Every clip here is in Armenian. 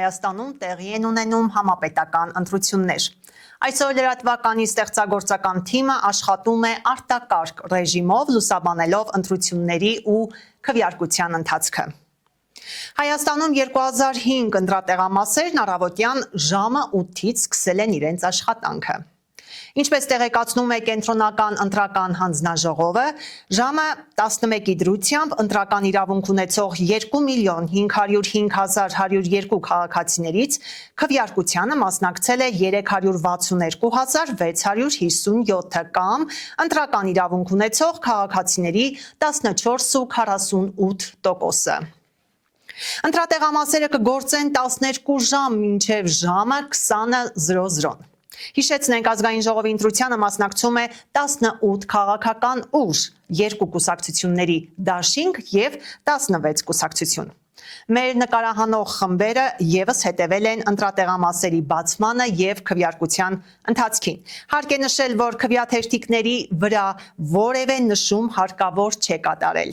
Հայաստանում տեղի են ունենում համապետական ընտրություններ։ Այսօր լրատվականի ստեղծագործական թիմը աշխատում է արտակարգ ռեժիմով լուսաբանելով ընտրությունների ու քվեարկության ընթացքը։ Հայաստանում 2005 ընտրատեղամասերն առավոտյան ժամը 8-ից սկսել են իրենց աշխատանքը։ Ինչպես տեղեկացնում է Կենտրոնական ընտրական հանձնաժողովը, ժամը 11-ի դրությամբ ընտրական իրավունք ունեցող 2.505.102 քաղաքացիներից քվեարկությանը մասնակցել է 362.657 կամ ընտրական իրավունք ունեցող քաղաքացիների 14.48%-ը։ Ընտրատեղամասերը կգործեն 12 ժամ մինչև ժամը 20:00։ Հիշեցնենք, ազգային ժողովի ընտրությանը մասնակցում է 18 քաղաքական ուժ, 2 կուսակցությունների դաշինք և 16 կուսակցություն։ Մեր նկարահանող խմբերը ևս հետևել են ընտրատեղամասերի բացմանը և քվեարկության ընթացքին։ Հարկ է նշել, որ քվեաթերթիկների վրա որևէ նշում հարկավոր չէ կատարել։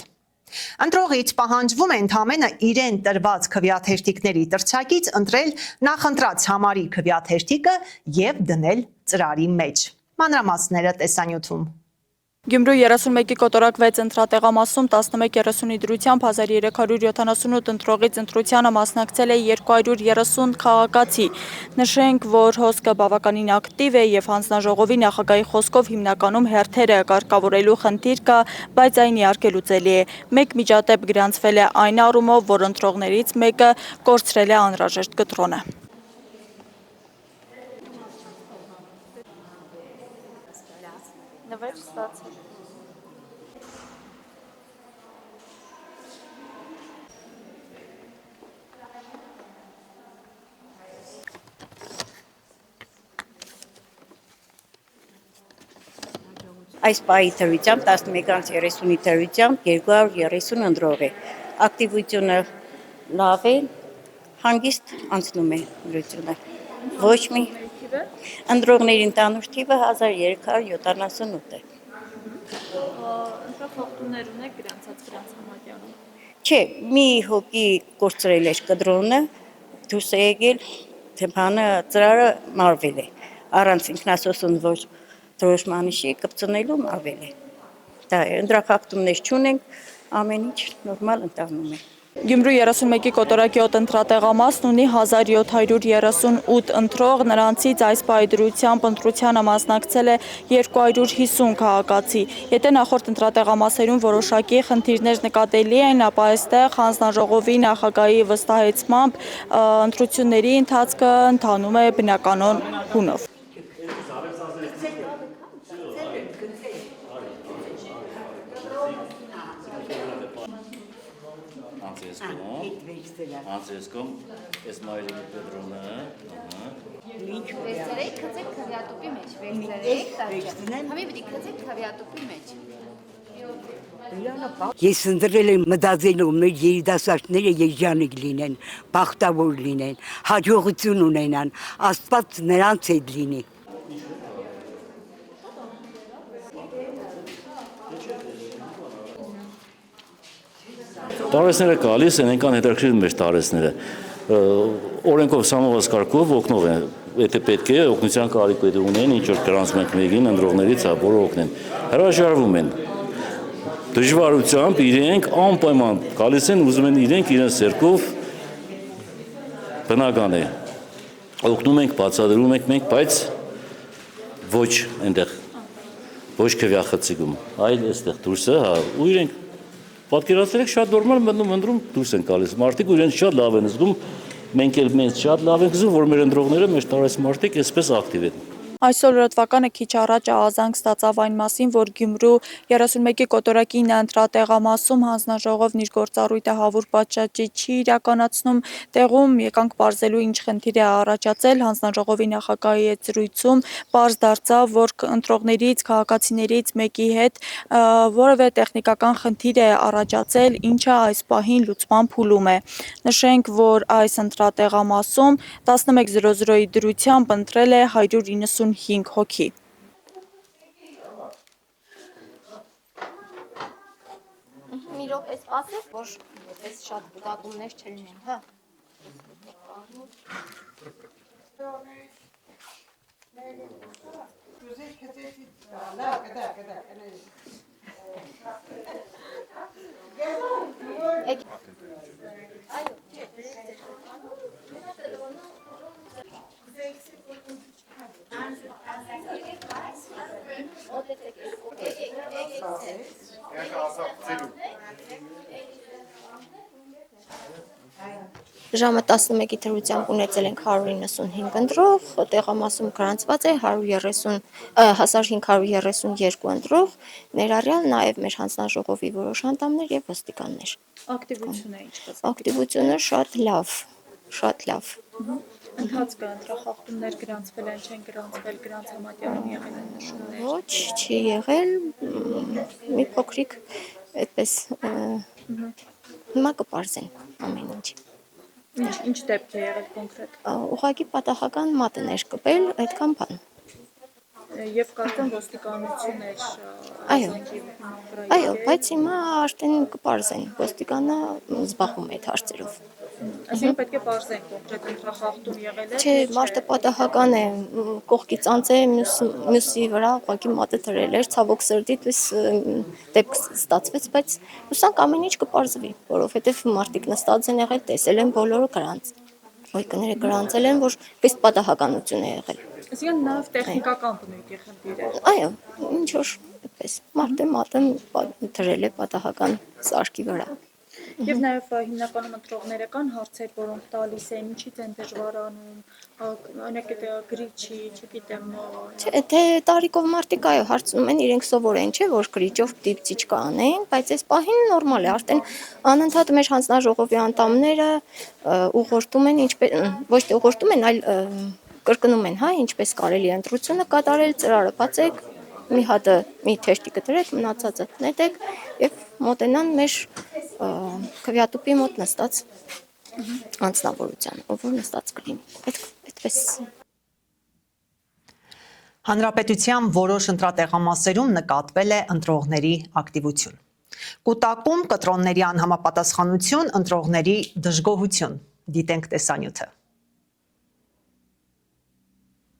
Ընտրողից պահանջվում է ընդամենը իրեն տրված քվեաթերթիկների տրչակից ընտրել նախընտրած համարի քվեաթերթիկը և դնել ծրարի մեջ։ Մանրամասները տեսանյութում։ Գյումրու 31-ի կոտորակ 6 ընտրատեղամասում 11:30-ի դրությամբ 1378 ընտրողից ընտրությանը մասնակցել է 230 քաղաքացի։ Նշենք, որ հոսքը բավականին ակտիվ է և հանձնաժողովի նախագահի խոսքով հիմնականում հերթերը կարգավորելու խնդիր կա, բայց այն իհարկե լուծելի է։ Մեկ միջադեպ գրանցվել է այն առումով, որ ընտրողներից մեկը կորցրել է անհրաժեշտ կտրոնը։ Այս պահի թվությամբ 11:30-ի թվությամբ 230 ընտրող է։ Ակտիվությունը լավ է, հանգիստ անցնում է ընտրությունը։ Ոչ մի ընտրողների ընդհանուր թիվը 1378 է։ Ընտրախախտումներ ունեք գրանցած համակյանում։ Չէ, մի հոգի կորցրել էր կտրոնը, դուրս է եկել, թեփանը ծրարը մարվել է։ Առանց ինքնասոսուն ոչ դրոշմանիշի կպցնելու մարվել է։ Դա է, ընտրախախտումներ չունենք, ամեն ինչ նորմալ ընթանում է։ Գյումրու 31-ի կոտորակ 7 ընտրատեղամասն ունի 1738 ընտրող, նրանցից այս պահի դրությամբ ընտրությանը մասնակցել է 250 քաղաքացի։ Եթե նախորդ ընտրատեղամասերում որոշակի խնդիրներ նկատելի են, ապա այստեղ հանձնաժողովի նախագահի վստահեցմամբ ընտրությունների ընթացքը ընթանում է բնականոն հունով։ Անցեսկոմ, ես մայրի կտրոնը, Վերցրեք, քցեք քվեատուպի մեջ, վերցրեք, համի պիտի քցեք քվեատուպի մեջ։ Ես ընտրել եմ մտածելով մեր երիտասարդները երջանիկ լինեն, բախտավոր լինեն, հաջողություն ունենան, Աստված նրանց հետ լինի։ Տարեցները գալիս են, այնքան հետաքրքիր մեր տարեցները։ Օրենքով սահմանված կարգով օգնող են, եթե պետք է օգնության կարիք պետք ունեն, ինչ որ գրանցում ենք մեկին ընտրողներից, որը օգնեն։ Հրաժարվում են։ Դժվարությամբ իրենք անպայման գալիս են, ուզում են իրենք իրենց ձեռքով բնական է։ Օգնում ենք, բացատրում ենք մենք, բայց ոչ այնտեղ, ոչ քվեախցիկում, այլ այստեղ դուրսը, ու իրենք պատկերացրել եք շատ նորմալ մտնում ընտրում դուրս են գալիս։ Մարդիկ ու իրենց շատ լավ են զգում, մենք էլ մեզ շատ լավ ենք զգում, որ մեր ընտրողները, մեր տարեց մարդիկ այսպես ակտիվ են։ Այսօր լրատվականը քիչ առաջ ահազանգ ստացավ այն մասին, որ Գյումրու 31-ի կոտորակի 9 ընտրատեղամասում հանձնաժողովն իր գործառույթը հավուր պատշաճի չի իրականացնում, տեղում եկանք պարզելու ինչ խնդիր է առաջացել, հանձնաժողովի նախագահի հետ զրույցում պարզ դարձավ, որ ընտրողներից, քաղաքացիներից մեկի հետ որևէ տեխնիկական խնդիր է առաջացել, ինչը այս պահին լուծման փուլում է։ Նշենք, որ այս ընտրատեղամասում 11:00-ի դրությամբ ընտրել է 195 հոգի։ Մի րոպե սպասեք, որ ես շատ բուկակումներ չլինեն, հա։ Ժամը 11-ի դրությամբ ունեցել ենք 195 ընտրող, տեղամասում գրանցված է 1532 ընտրող, ներառյալ նաև մեր հանձնաժողովի որոշ անդամներ եւ ոստիկաններ։ Ակտիվությունը ինչպես։ Ակտիվությունը շատ լավ։ Ընթացքը ընտրախախտումներ գրանցվել են, չեն գրանցվել, գրանց համատյանում եղել են նշումներ։ Ոչ, չի եղել, մի փոքրիկ այդպես հիմա կպարզեն ամեն ինչ։ Ինչ դեպք է եղել կոնկրետ։ Ուղղակի պատահական մատը ներկպել այդքան բան։ Եվ կարծեմ ոստիկանություն էր Այո, բայց հիմա արդեն կպարզեն, ոստիկանը զբաղվում է այդ հարցերով։ Այսինքն պետք է պարզենք կոնկրետ ընտրախախտում եղել է։ Չէ, մարդը պատահական է, կողքից անց է, մյուսի վրա ուղղակի մատը դրել էր, ցավոք սրտի դեպք ստացվեց, բայց հուսանք ամեն ինչ կպարզվի, որովհետև մարդիկ նստած են եղել, տեսել են բոլորը գրանց։ Ոյկները գրանցել են, որ ըստ պատահականություն է եղել։ Այսինքն նաև տեխնիկական բնույթի խնդիր է։ Այո, ինչ որ այդպես, մարդը մատը դրել է պատահական սարքի վրա։ Եվ նաև հիմնականում ընտրողները կան հարցեր, որոնք տալիս են, ինչից են դժվարանում, օրինակ գրիչի, չգիտեմ։ Չէ, թե տարիքով մարդիկ այո հարցնում են, իրենք սովոր են, չէ, որ գրիչով դիպցիչ կանեն, բայց այս պահին նորմալ է, արդեն անընդհատ մեր հանձնաժողովի անդամները ուղղորդում են, ոչ թե ուղղորդում են, այլ կրկնում են, հա, ինչպես կարելի է ընտրությունը կատարել, ծրարը բացեք, մի հատը մի թեշտիկը դրեք, մնացածը նետեք եւ մոտենան մեր քվեատուպի մոտ նստած անձնավորության, ով որ նստած կլինի։ Այդպես։ Հանրապետության որոշ ընտրատեղամասերում նկատվել է ընտրողների ակտիվություն։ Կուտակում կտրոնների անհամապատասխանություն, ընտրողների դժգոհություն։ Դիտենք տեսանյութը։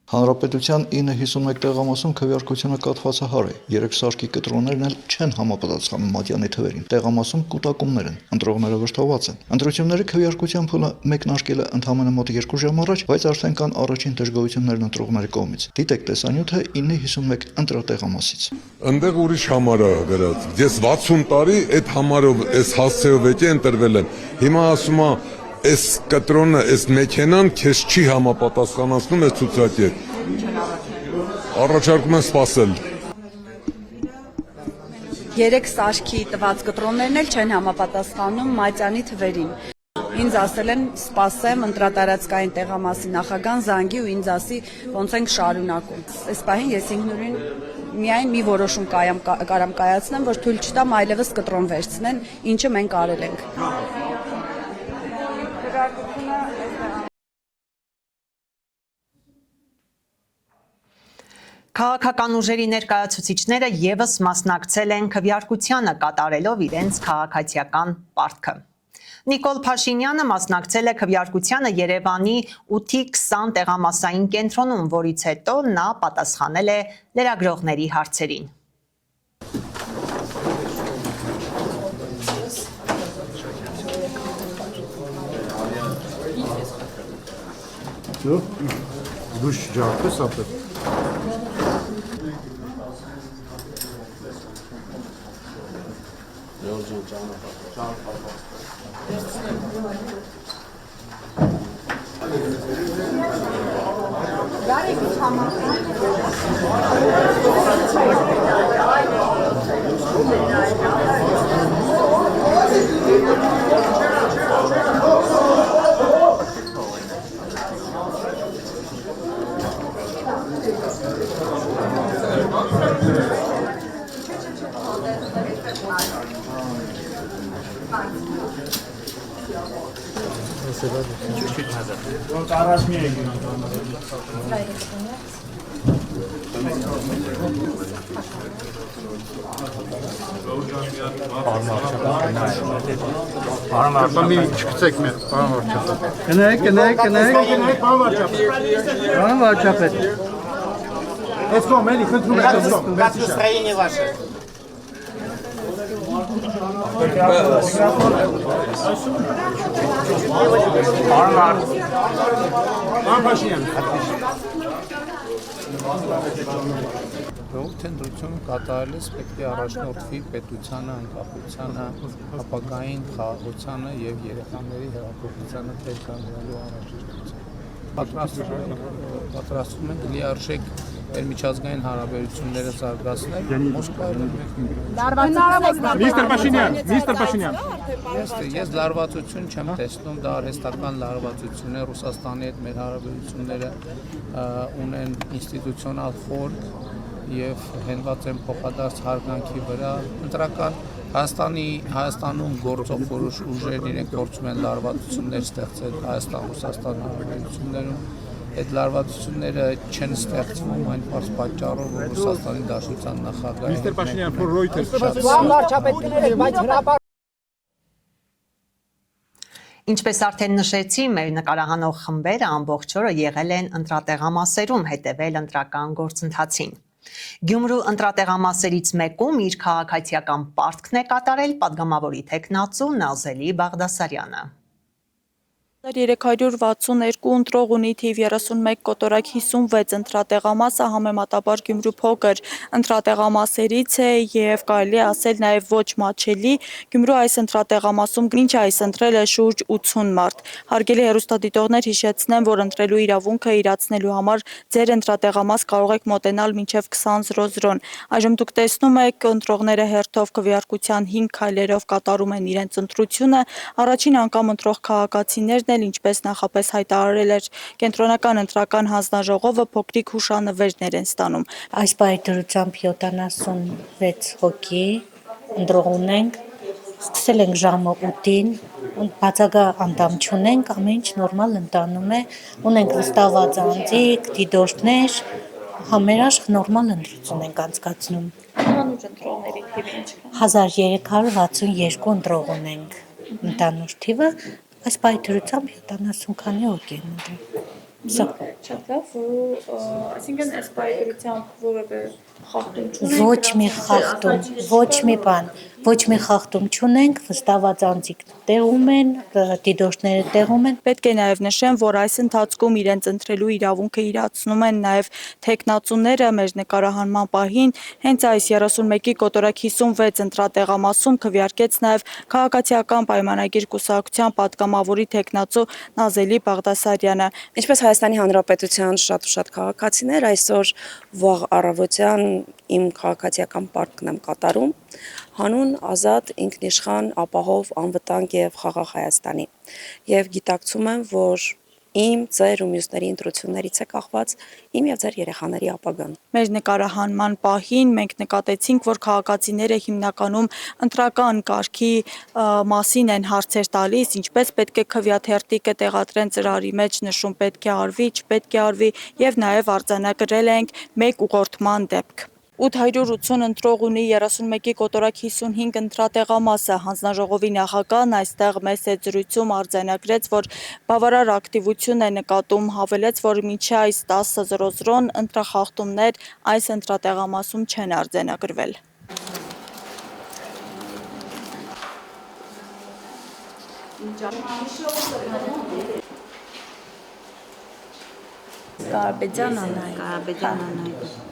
Հանրապետության 951 տեղամասում քվեարկությունը կաթվածահար է, 3 սարքի կտրոններն էլ չեն համապատասխանում մատյանի թվերին, տեղամասում կուտակումներ են, ընտրողները վշտաված են։ Ընտրությունների քվեարկության փուլը մեկնարկել է ընդամենը մոտ 2 ժամ առաջ, բայց արդեն կան առաջին դժգոհություններն ընտրողների կողմից։ Դիտեք տեսանյութը 951 ընտրատեղամասից։ Ընդեղ ուրիշ համար է գրած։ Ես 60 տարի այդ համարով, այս հասցեով եկի ընտրվել եմ։ Հիմա ասում է այս կտրոնը, այս մեքենան քեզ չի համապատասխանացնում այս ցուցակը։ Առաջարկում եմ սպասել։ 3 սարքի տված կտրոններն էլ չեն համապատասխանում մատյանի թվերին։ Ինձ ասել են սպասեմ ընտրատարածքային տեղամասի նախագահան զանգի ու ինձ ասի ոնց ենք շարունակում։ Այս պահին ես ինքնուրույն միայն մի որոշում կարամ կայացնեմ, որ թույլ չտամ այլևս կտրոն վերցնեն, ինչը մենք արել ենք։ Քաղաքական ուժերի ներկայացուցիչները եւս մասնակցել են քվեարկությանը կատարելով իրենց քաղաքացիական պարտքը։ Նիկոլ Փաշինյանը մասնակցել է քվեարկությանը Երևանի 8-ի 20 տեղամասային կենտրոնում, որից հետո նա պատասխանել է լրագրողների հարցերին։ Душ жарко сапет. Մի չգցեք մեր, պարոն վարչապետ։ Այս կողմ էլի, խնդրում եք այս կողմ։ Настроение ваше. Թնդրությունը կատարելիս պետք է առաջնորդվի պետությանը, անկախությանը, ապագային խաղաղությանը եւ երեխաների հեղափոխությանը թեր կանգնելու առաջնորդությանը։ Պատրաստվում են լիարժեք մեր միջազգային հարաբերությունները զարգացնել Մոսկվայում։ Միստր Փաշինյան։ Ես լարվածություն չեմ տեսնում, դա արհեստական լարվածություն է, Ռուսաստանի հետ մեր հարաբերությունները ունեն ինստիտուցիոնալ խոր եւ հենված են փոխադարձ հարգանքի վրա։ Ընտրական Հայաստանում գործող որոշ ուժեր իրենք փորձում են լարվածություններ ստեղծել Հայաստան-Ռուսաստան հարաբերություններում։ Այդ լարվածությունները չեն ստեղծվում այն պարզ պատճառով, որ Ռուսաստանի Դաշնության նախագահը Միստր Փաշինյան, for Reuters։ Ինչպես արդեն նշեցի, մեր նկարահանող խմբերը ամբողջ օրը եղել են ընտրատեղամասերում հետևել ընտրական գործընթացին։ Գյումրու ընտրատեղամասերից մեկում իր քաղաքացիական պարտքն է կատարել պատգամավորի թեկնածու Նազելի Բաղդասարյանը։ 362 ընտրող ունի թիվ 31 կոտորակ 56 ընտրատեղամասը համեմատաբար Գյումրու փոքր ընտրատեղամասերից է եւ կարելի է ասել նաեւ ոչ մատչելի։ Գյումրու այս ընտրատեղամասում մինչ այս ընտրել է շուրջ 80 մարդ։ Հարգելի հեռուստադիտողներ, հիշեցնեմ, որ ընտրելու իրավունքը իրացնելու համար ձեր ընտրատեղամաս կարող եք մոտենալ մինչեւ 20:00-ն։ Այժմ դուք տեսնում եք ընտրողները հերթով քվեարկության 5 քայլերով կատարում են իրենց ընտրությունը։ Առաջին անգամ ընտրող քաղաքացիներն ինչպես նախապես հայտարարել էր կենտրոնական ընտրական հանձնաժողովը փոքրիկ հուշանվերներ են ստանում։ Այս պայթրությամբ 76 հոգի ընտրող ունենք, սկսել ենք ժամը 8-ին, բացակա անդամ չունենք, ամեն ինչ նորմալ ընթանում է, ունենք վստահված անձիկ, դիտորդներ, համերաշխ նորմալ ընտրություն ենք անցկացնում։ Հանուր ընտրողների թիվը ինչ է։ 1362 ընտրող ունենք ընդհանուր թիվը։ Այս պայթրությամբ 70 քանի հոգի են ընտրել։ Շատ լավ, այսինքն այս պայթրությամբ որևէ խախտում չունենք։ Ոչ մի խախտում չունենք, վստահված անձիկ տեղում են, դիտորդները տեղում են։ Պետք է նաև նշեմ, որ այս ընթացքում իրենց ընտրելու իրավունքը իրացնում են նաև թեկնածուները մեր նկարահանման պահին, հենց այս 31-ի կոտորակ 56 ընտրատեղամասում քվեարկեց նաև քաղաքացիական պայմանագիր կուսակցության պատգամավորի թեկնածու Նազելի Բաղդասարյանը։ Ինչպես Հայաստանի Հանրապետության շատ ու շատ քաղաքացիներ, այսօր վաղ առավոտյան իմ քաղաքացիական պարտքն եմ կատարում հանուն ազատ, ինքնիշխան, ապահով, անվտանգ եւ խաղաղ Հայաստանի։ Եվ գիտակցում եմ, որ իմ, ձեր ու մյուսների ընտրություններից է կախված իմ եւ ձեր երեխաների ապագան։ Մեր նկարահանման պահին մենք նկատեցինք, որ քաղաքացիները հիմնականում ընտրական կարգի մասին են հարցեր տալիս, ինչպես պետք է քվեաթերթիկը տեղադրեն ծրարի մեջ, նշում պետք է արվի, չպետք է արվի եւ նաեւ արձանագրել ենք մեկ ուղղորդման դեպք։ 880 ընտրող ունի 31-ի կոտորակ 55 ընտրատեղամասը։ Հանձնաժողովի նախագահն այստեղ մեծ զրույցում արձանագրեց, որ բավարար ակտիվություն է նկատում, հավելեց, որ մինչ այս 10:00-ն ընտրախախտումներ այս ընտրատեղամասում չեն արձանագրվել։ Կարապետյան Անահիտ։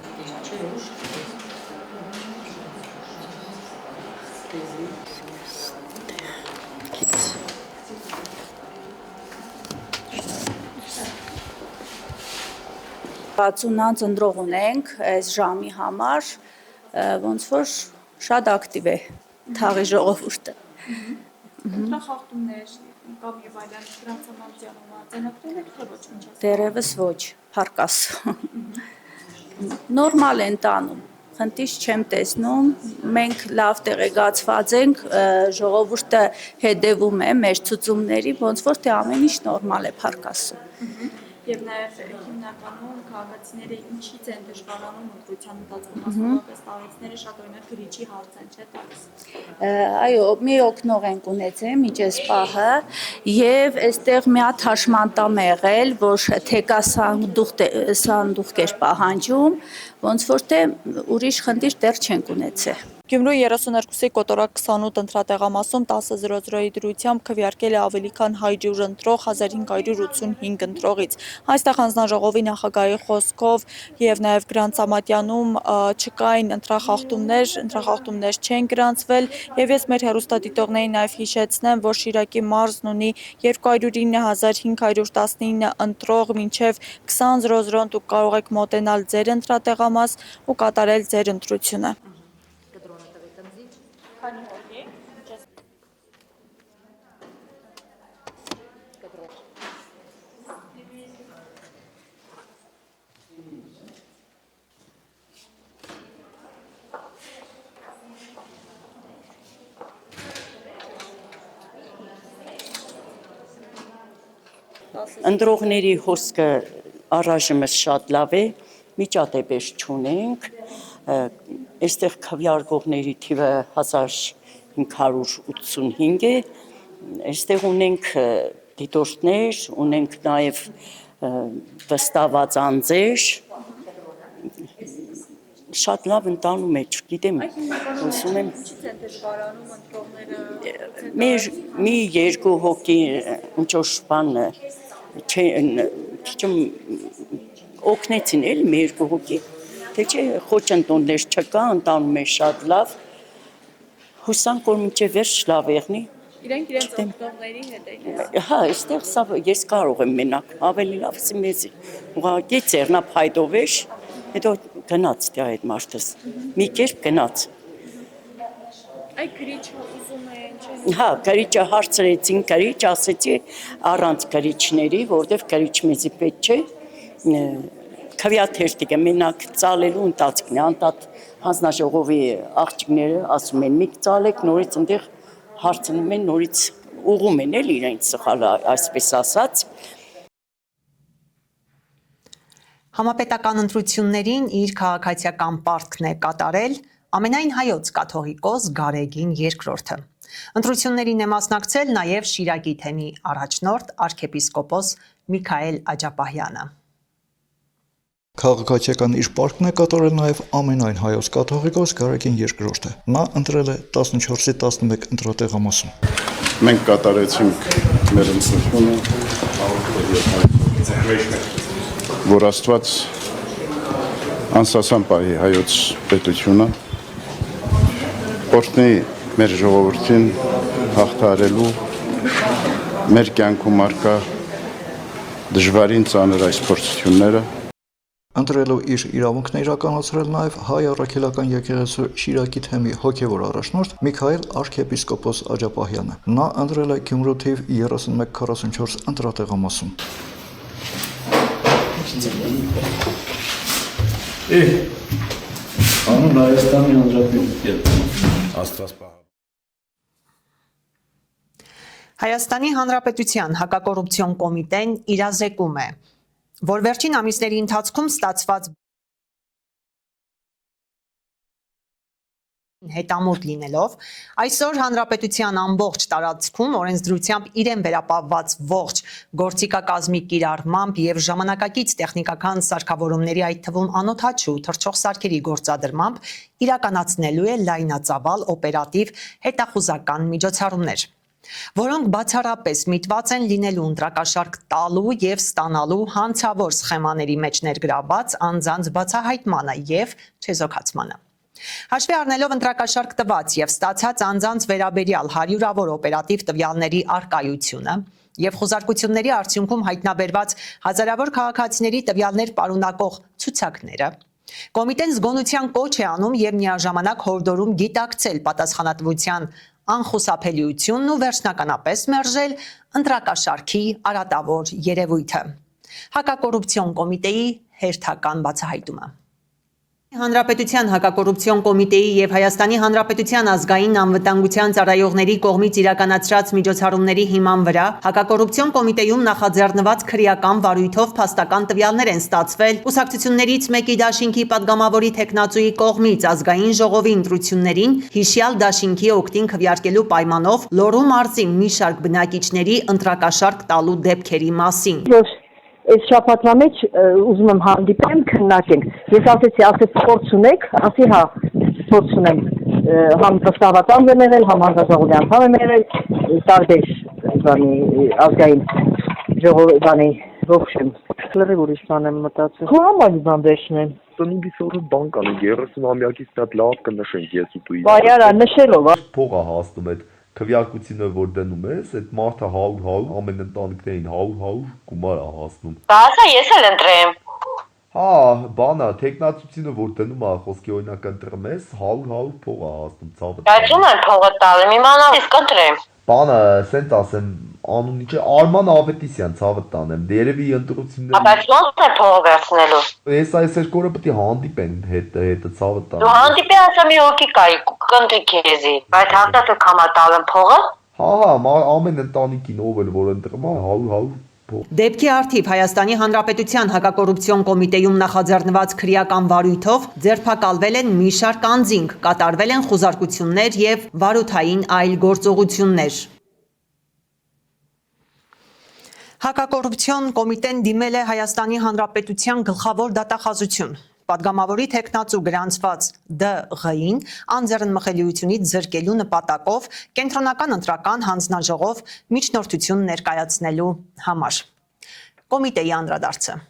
Բացունանց ընտրող ունենք այս ժամի համար, ոնց որ շատ ակտիվ է թաղի ժողովուրդը։ Ընտրախախտումներ կամ եւ այլն դրանց արձանագրել եք թե ոչ մինչ այս։ Դերևս ոչ, փառքաս։ Նորմալ են տանում, խնդիր չեմ տեսնում, մենք լավ տեղեկացված ենք, ժողովուրդը հետևում է մեր ցուցումների, ոնց որ թե ամեն ինչ նորմալ է, փառքաս։ Եվ նաև հիմնականում քաղաքացիները ինչից են դժվարանում ընտրության ընթացքում մասնավորապես տարիքները շատ օրինակ գրիչի հարց են չէ տալիս։ Այո, մի օգնող ենք ունեցել միջես պահը եւ այստեղ մի հատ հաշմանդամ եղել, որ թեկա սանդուղք էր պահանջում, ոնց որ թե ուրիշ խնդիր դեռ չենք ունեցել։ Գյումրու 32-ի կոտորակ 28 ընտրատեղամասում 10:00-ի դրությամբ քվեարկել է ավելի քան 100 ընտրող 1585 ընտրողից։ Այստեղ հանձնաժողովի նախագահի խոսքով եւ նաեւ Գրանց Ամատյանում չկային ընտրախախտումներ չեն գրանցվել եւ ես մեր հեռուստադիտողներին նաեւ հիշեցնեմ, որ Շիրակի մարզն ունի 209,519 ընտրող մինչեւ 20:00 դուք կարող եք մոտենալ ձեր ընտրատեղամաս ու կատարել ձեր ընտրությունը։ Ընտրողների հոսքը առայժմս շատ լավ է, միջադեպեր չունենք, այստեղ քվեարկողների թիվը 1585 է, այստեղ ունենք դիտորդներ, ունենք նաև վստահված անձեր, շատ լավ ընտանում է, չգիտեմ, ոսում եմ, մի երկու հոգի ինչ-որ բան օգնեցին էլ մի երկու հոգի, թե չէ խոչընդոտներ չկա, ընտանում է շատ լավ, հուսանք որ մինչև վերջ լավ եղնի։ Իրենք իրենց օգնողների հետ են։ Հա, այստեղ ես կարող եմ մենակ, ավելի լավ է մեզի, ուղղակի ձեռնափայտով էր, հետո գնաց դե այդ մարդս, մի կերպ գնաց։ Այդ գրիչը ուզում են, չէ՞։ Հա, գրիչը հարցրեցին, գրիչ ասեցի առանց գրիչների, որտեվ գրիչ մեզի պետք չէ, քվեաթերթիկը մենակ ծալելու ընթացքն է, անդադ հանձնաժողովի աղջիկները ասում են մի ծալեք, նորից այնտեղ հարցնում են, նորից ուղում են էլ իրենց սխալ այսպես ասած։ Համապետական ընտրություններին իր քաղաքացիական պարտքն է կատարել ամենայն հայոց կաթողիկոս Գարեգին II-ը։ Ընտրություններին է մասնակցել նաև Շիրակի թեմի առաջնորդ arczepiskopos Միքայել Աջապահյանը։ Քաղաքացիական իր պարտքն է կատարել նաև ամենայն հայոց կաթողիկոս Գարեգին II-ը։ Նա ընտրել է 14-ի 11 ընտրատեղամասում։ Մենք կատարեցինք մեր ընտրությունը, որ Աստված անսասան պահի հայոց պետությունը, օրհնի մեր ժողովրդին հաղթահարելու մեր կյանքում առկա դժվարին ծանր այս փորձությունները։ Ընտրելով իր իրավունքն է իրականացրել նաև հայ առաքելական եկեղեցու Շիրակի թեմի հոգևոր առաջնորդ Միքայել arczepiskopos Աջապահյանը։ Նա ընտրել է Գյումրու թիվ 3144 ընտրատեղամասում։ Անուն Հայաստանի Հանրապետության Հայաստանի Հանրապետության հակակոռուպցիոն կոմիտեն իրազեկում է, որ վերջին ամիսների ընթացքում ստացված հետամուտ լինելով, այսօր հանրապետության ամբողջ տարածքում օրենսդրությամբ իրեն վերապահված ողջ գործիքակազմի կիրառմամբ եւ ժամանակակից տեխնիկական սարքավորումների, այդ թվում անօդաչու թռչող սարքերի գործադրմամբ իրականացնելու է լայնածավալ օպերատիվ հետախուզական միջոցառումներ, որոնք բացառապես միտված են լինելու ընտրակաշարք տալու եւ ստանալու հանցավոր սխեմաների մեջ ներգրավված անձանց բացահայտմանը եւ չեզոքացմանը։ Հաշվի առնելով ընտրակաշարք տված եւ ստացած անձանց վերաբերյալ հարյուրավոր օպերատիվ տվյալների առկայությունը եւ խոզարկությունների արդյունքում հայտնաբերված հազարավոր քաղաքացիների տվյալներ պարունակող ցուցակները, կոմիտեն զգոնության կոչ է անում եւ միաժամանակ հորդորում գիտակցել պատասխանատվության անխուսափելիությունն ու վերջնականապես մերժել ընտրակաշարքի արատավոր երևույթը։ Հակակոռուպցիոն կոմիտեի հերթական բացահայտումը։ Հանրապետության հակակոռուպցիոն կոմիտեի եւ Հայաստանի Հանրապետության ազգային անվտանգության ծառայողների կողմից իրականացրած միջոցառումների հիման վրա հակակոռուպցիոն կոմիտեում նախաձեռնված քրեական վարույթով փաստական տվյալներ են ստացվել կուսակցություններից մեկի դաշինքի падգամավորի տեխնացուի կողմից ազգային ժողովի ընտրություններին հիշյալ դաշինքի օգտին քվեարկելու պայմանով Լոռու մարզի մի շարք բնակիչների ընտրակաշարք տալու դեպքերի մասին։ Այս շաբաթվա մեջ ուզում եմ հանդիպեմ, քննարկենք։ Ես ասեցի, փորձ ունեք, ասի հա, փորձ ունեմ։ Համ վստահվածան եմ եղել, համ հանձնաժողովի անդամ եմ եղել, տարբեր ազգային ժողովի ողջույն։ Լրիվ ուրիշ բան եմ մտածել։ Քո համար բան վերջնեմ։ Ծնունդիս օրը բան կանենք, 30-ամյակից մի հատ լավ կնշենք ես ու դու։ Բայարա, նշելով։ Փողը հասնում է քվեարկությունը որ դնում ես, այդ մարդը 100 ամեն ընտանիքներին 100 գումար է հասնում։ Բասա ես էլ ընտրեմ։ Հա, բանա, տեխնացությունը որ դնում է, խոսքի օրինակ ընտրում ես, 100 փող է հասնում ցավը։ Բայց ում են փողը տալը, իմանալ ես կընտրեմ։ Բանը, սենց ասեմ, անունի չէ, Արման Ավետիսյան ցավը տանեմ, երևի ընտրությունները։ Բայց ո՞նց է փողը վերցնելու։ Ես այս երկրորդ պետք է հանդիպեն հետը ցավը տանեմ։ Դու հանդիպի ասա մի հոգի կայի, կընտրի քեզի։ Բայց հաստատ կամա տալն փողը։ Հա, ամեն ընտանիքին ով էլ որ ընտրում է 100 Դեպքի արդիվ Հայաստանի Հանրապետության հակակոռուպցիոն կոմիտեում նախաձեռնված քրեական վարույթով ձերբակալվել են մի շարք անձինք, կատարվել են խուզարկություններ եւ վարութային այլ գործողություններ։ Հակակոռուպցիոն կոմիտեն դիմել է Հայաստանի Հանրապետության գլխավոր դատախազություն։ Պատգամավորի տեխնացու գրանցված ԴՂ-ին անձեռնմխելիությունից զրկելու նպատակով կենտրոնական ընտրական հանձնաժողով միջնորդություն ներկայացնելու համար։ Կոմիտեի անդրադարձը։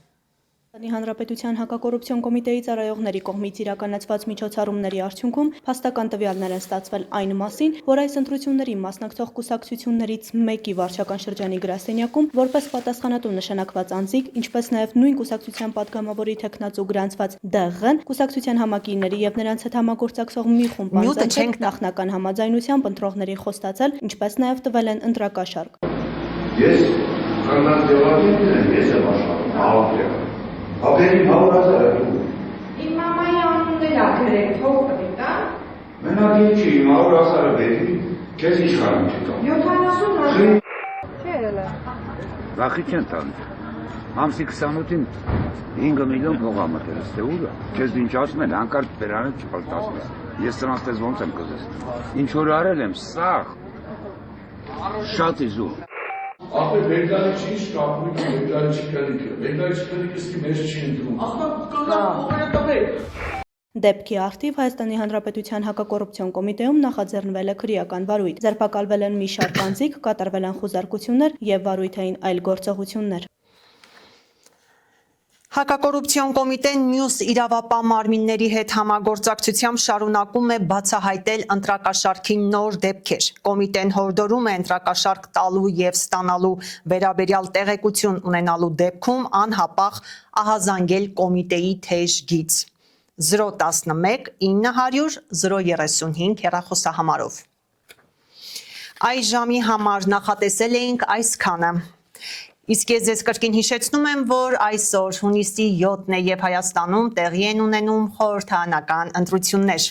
Հանրապետության հակակոռուպցիոն կոմիտեի ծառայողների կողմից իրականացված միջոցառումների արդյունքում փաստական տվյալներ են ստացվել այն մասին, որ այս ընտրությունների մասնակցող կուսակցություններից մեկի վարչական շրջանի գրասենյակում որպես պատասխանատու նշանակված անձիկ, ինչպես նաև նույն կուսակցության падգամավորի տեխնացու գրանցված ԴՂ-ն կուսակցության համակիրների եւ նրանց հետ համագործակցող մի խումբ անձանց նախնական համաձայնությամբ ընտրողների խոստացել, ինչպես նաև տվել են ընտրակաշարք։ Ես խնդրեմ, ես եմ աշխատում, Ապերի 100,000 Իմ մամայի անունն էլ ագրեք, թող տվի, Մենակ չի, 100,000 բերի, քեզ իշխանում չկա։ 70,000 Չէ էլը։ Վախի չեն տանում։ Ամսի 28-ին 5 միլիոն փող ա մտել, ստե ուր է։ Քեզ ինչ ասում են, հանկարծ բերանը չպալտասնես։ Ես սրանց տես ոնց եմ կզես։ Ինչ որ արել եմ, սաղ։ Շատ իզուր։ Ապե վերդանի չի շկապում, վերդանի չի կրիկը, վերդանի չի կրիկը սկի մեզ չի ընդրում։ Ասպա կգան փողերը տվեք։ Դեպքի արդիվ Հայաստանի Հանրապետության հակակոռուպցիոն կոմիտեում նախաձեռնվել է քրեական վարույթ, ձերբակալվել են մի շարք անձիկ, կատարվել են խուզարկություններ եւ վարույթային այլ գործողություններ։ Հակակոռուպցիոն կոմիտեն մյուս իրավապահ մարմինների հետ համագործակցությամբ շարունակում է բացահայտել ընտրակաշարքի նոր դեպքեր։ Կոմիտեն հորդորում է ընտրակաշարք տալու եւ ստանալու վերաբերյալ տեղեկություն ունենալու դեպքում անհապաղ ահազանգել կոմիտեի թեժ գիծ 011 900 035 հեռախոսահամարով։ Այս ժամի համար նախատեսել էինք այսքանը։ Իսկ ես ձեզ կրկին հիշեցնում եմ, որ այսօր հունիսի 7-ն է եւ Հայաստանում տեղի են ունենում խորհրդարանական ընտրություններ։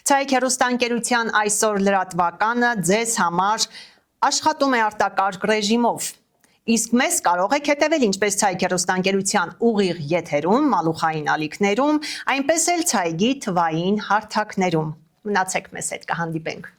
Ցայք հեռուստաընկերության այսօր լրատվականը ձեզ համար աշխատում է արտակարգ ռեժիմով։ Իսկ մեզ կարող եք հետևել ինչպես Ցայք հեռուստաընկերության ուղիղ եթերում, մալուխային ալիքներում, այնպես էլ Ցայգի թվային հարթակներում։ Մնացեք մեզ հետ, կհանդիպենք։